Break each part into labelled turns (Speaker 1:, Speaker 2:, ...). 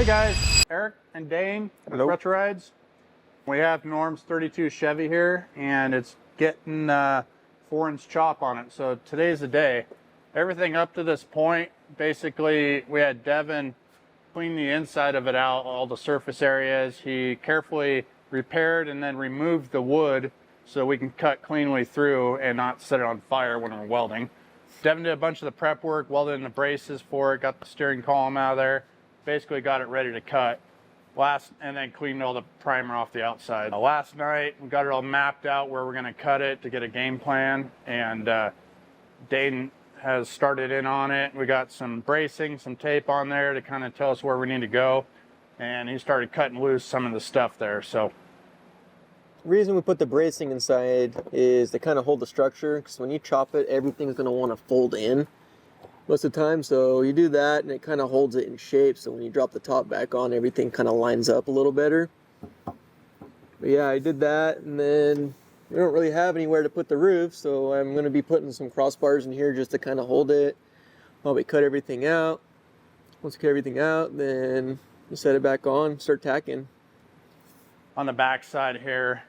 Speaker 1: Hey guys, Eric and Dain with Retro Rides. We have Norm's 32 Chevy here, and it's getting 4-inch chop on it. So today's the day. Everything up to this point, basically, we had Devin clean the inside of it out, all the surface areas. He carefully repaired and then removed the wood so we can cut cleanly through and not set it on fire when we're welding. Devin did a bunch of the prep work, welded in the braces for it, got the steering column out of there, basically got it ready to cut. And then cleaned all the primer off the outside. Last night, we got it all mapped out where we're gonna cut it to get a game plan, and Dain has started in on it. We got some bracing, some tape on there to kind of tell us where we need to go, and he started cutting loose some of the stuff there. So
Speaker 2: the reason we put the bracing inside is to kind of hold the structure, because when you chop it, everything's going to want to fold in most of the time. So you do that and it kind of holds it in shape, so when you drop the top back on, everything kind of lines up a little better. But yeah, I did that, and then we don't really have anywhere to put the roof, so I'm going to be putting some crossbars in here just to kind of hold it while we cut everything out. Once we cut everything out, then we set it back on, start tacking.
Speaker 1: On the back side here,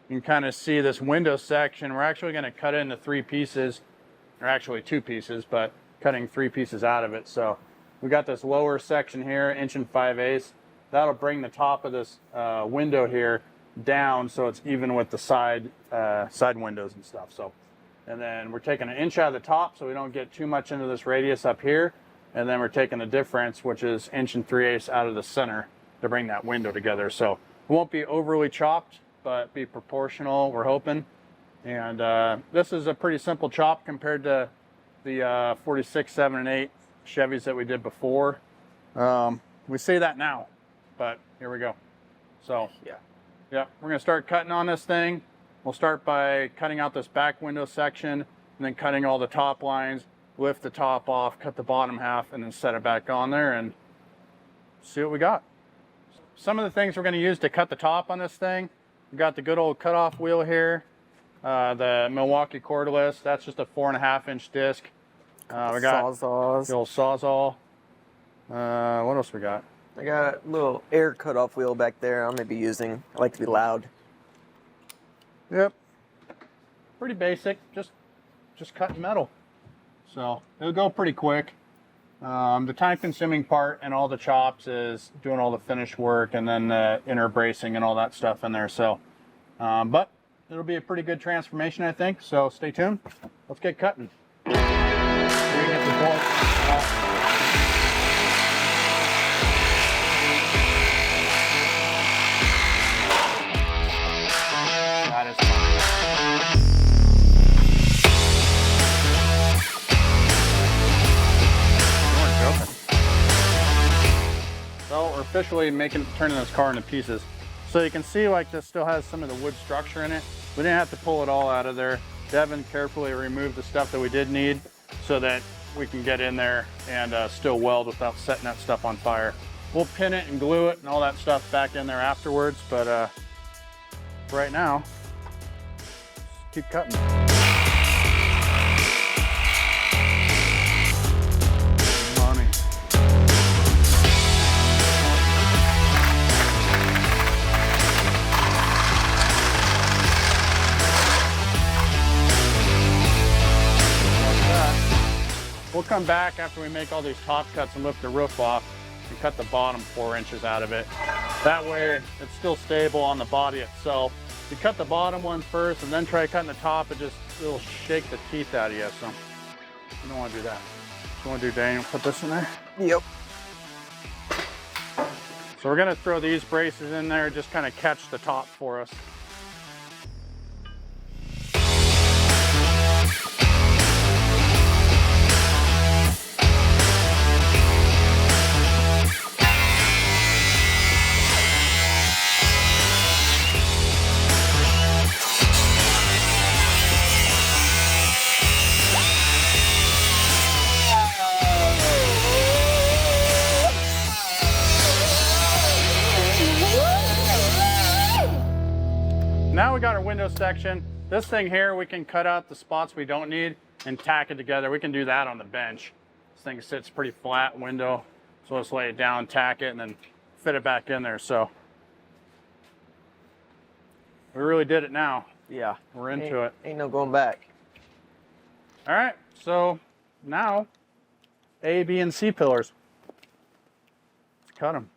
Speaker 1: you can kind of see this window section. We're actually going to cut it into 3 pieces, or actually 2 pieces, but cutting 3 pieces out of it. So we got this lower section here, 1 5/8. That'll bring the top of this window here down so it's even with the side windows and stuff. So, and then we're taking 1 inch out of the top so we don't get too much into this radius up here. And then we're taking the difference, which is 1 3/8 out of the center to bring that window together. So it won't be overly chopped, but be proportional, we're hoping. And this is a pretty simple chop compared to the 46, 7, and 8 Chevys that we did before. We say that now, but here we go. So yeah, we're gonna start cutting on this thing. We'll start by cutting out this back window section and then cutting all the top lines, lift the top off, cut the bottom half, and then set it back on there and see what we got. Some of the things we're gonna use to cut the top on this thing, we got the good old cutoff wheel here, the Milwaukee cordless. That's just a 4.5-inch disc. We got
Speaker 2: Sawzalls.
Speaker 1: the old Sawzall. What else we got?
Speaker 2: I got a little air cutoff wheel back there I'm going to be using. I like to be loud.
Speaker 1: Yep. Pretty basic, just cutting metal. So it'll go pretty quick. The time-consuming part and all the chops is doing all the finish work and then the inner bracing and all that stuff in there. So, but it'll be a pretty good transformation, I think. So stay tuned. Let's get cutting. That is funny. So we're officially turning this car into pieces. So you can see like this still has some of the wood structure in it. We didn't have to pull it all out of there. Devin carefully removed the stuff that we did need so that we can get in there and still weld without setting that stuff on fire. We'll pin it and glue it and all that stuff back in there afterwards, but right now, keep cutting. We'll come back after we make all these top cuts and lift the roof off and cut the bottom 4 inches out of it. That way it's still stable on the body itself. If you cut the bottom one first and then try cutting the top, it'll shake the teeth out of you. So you don't want to do that. You want to do, Daniel, put this in there?
Speaker 2: Yep.
Speaker 1: So we're gonna throw these braces in there, just kind of catch the top for us. Now we got our window section. This thing here, we can cut out the spots we don't need and tack it together. We can do that on the bench. This thing sits pretty flat window. So let's lay it down, tack it, and then fit it back in there. So we really did it now.
Speaker 2: Yeah.
Speaker 1: We're into it.
Speaker 2: Ain't no going back.
Speaker 1: All right, so now A, B, and C pillars. Let's cut them.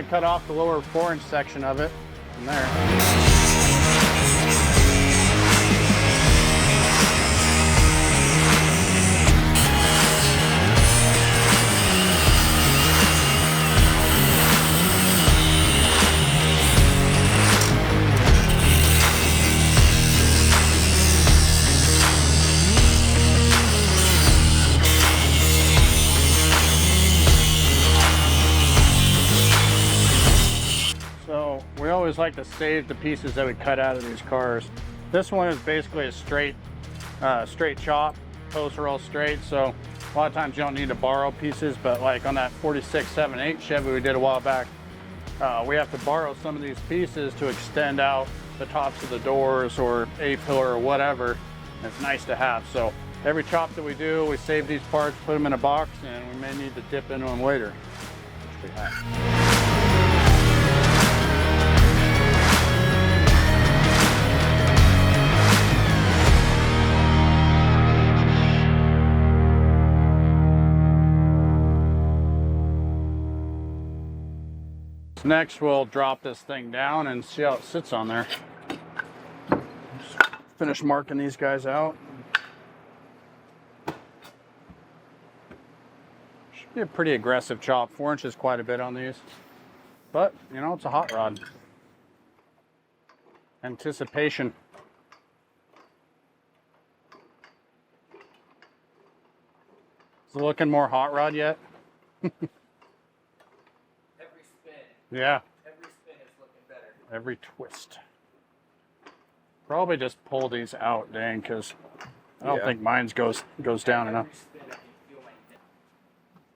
Speaker 1: Cut off the lower 4-inch section of it from there. We always like to save the pieces that we cut out of these cars. This one is basically a straight chop. Posts are all straight, so a lot of times you don't need to borrow pieces, but like on that 46 7/8 Chevy we did a while back, we have to borrow some of these pieces to extend out the tops of the doors or A-pillar or whatever. And it's nice to have. So every chop that we do, we save these parts, put them in a box, and we may need to dip into them later, which we have. Next, we'll drop this thing down and see how it sits on there. Just finish marking these guys out. Should be a pretty aggressive chop. 4 inches quite a bit on these. But, you know, it's a hot rod. Anticipation. Is it looking more hot rod yet? Yeah.
Speaker 2: Every spin is looking better.
Speaker 1: Every twist. Probably just pull these out, dang, because I don't think mine goes down enough.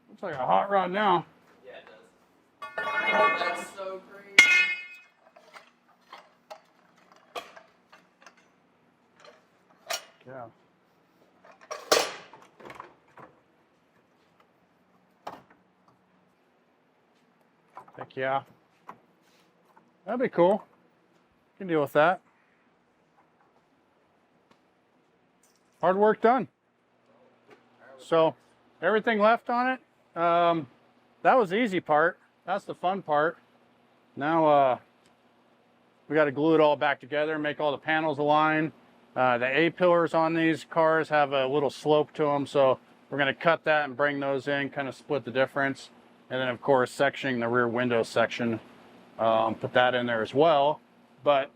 Speaker 1: Looks like a hot rod now.
Speaker 2: Yeah, it does. That's so great.
Speaker 1: Yeah. Heck yeah. That'd be cool. Can deal with that. Hard work done. So everything left on it. That was the easy part. That's the fun part. Now we got to glue it all back together, make all the panels align. The A-pillars on these cars have a little slope to them, so we're going to cut that and bring those in, kind of split the difference. And then, of course, sectioning the rear window section, put that in there as well. But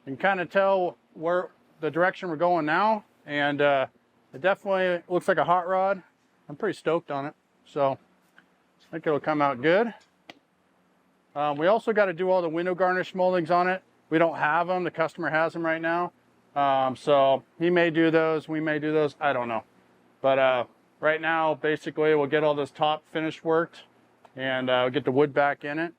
Speaker 1: you can kind of tell where the direction we're going now, and it definitely looks like a hot rod. I'm pretty stoked on it, so I think it'll come out good. We also got to do all the window garnish moldings on it. We don't have them. The customer has them right now. So he may do those. We may do those. I don't know. But right now, basically, we'll get all this top finish worked. And get the wood back in it,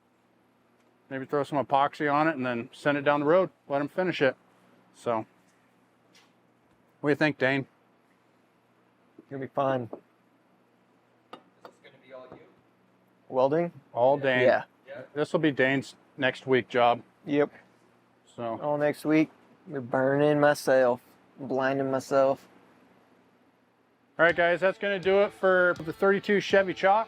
Speaker 1: maybe throw some epoxy on it, and then send it down the road, let them finish it. So, what do you think, Dane?
Speaker 2: You'll be fine.
Speaker 3: Is this going to be all you?
Speaker 2: Welding?
Speaker 1: All Dane.
Speaker 2: Yeah.
Speaker 1: This will be Dane's next week job.
Speaker 2: Yep.
Speaker 1: So.
Speaker 2: All next week, we're burning myself, blinding myself.
Speaker 1: All right, guys, that's going to do it for the 32 Chevy Chop.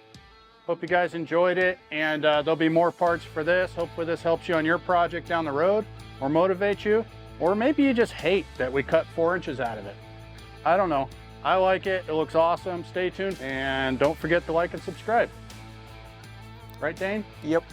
Speaker 1: Hope you guys enjoyed it, and there'll be more parts for this. Hopefully this helps you on your project down the road, or motivate you, or maybe you just hate that we cut 4 inches out of it. I don't know. I like it. It looks awesome. Stay tuned, and don't forget to like and subscribe. Right, Dane?
Speaker 2: Yep.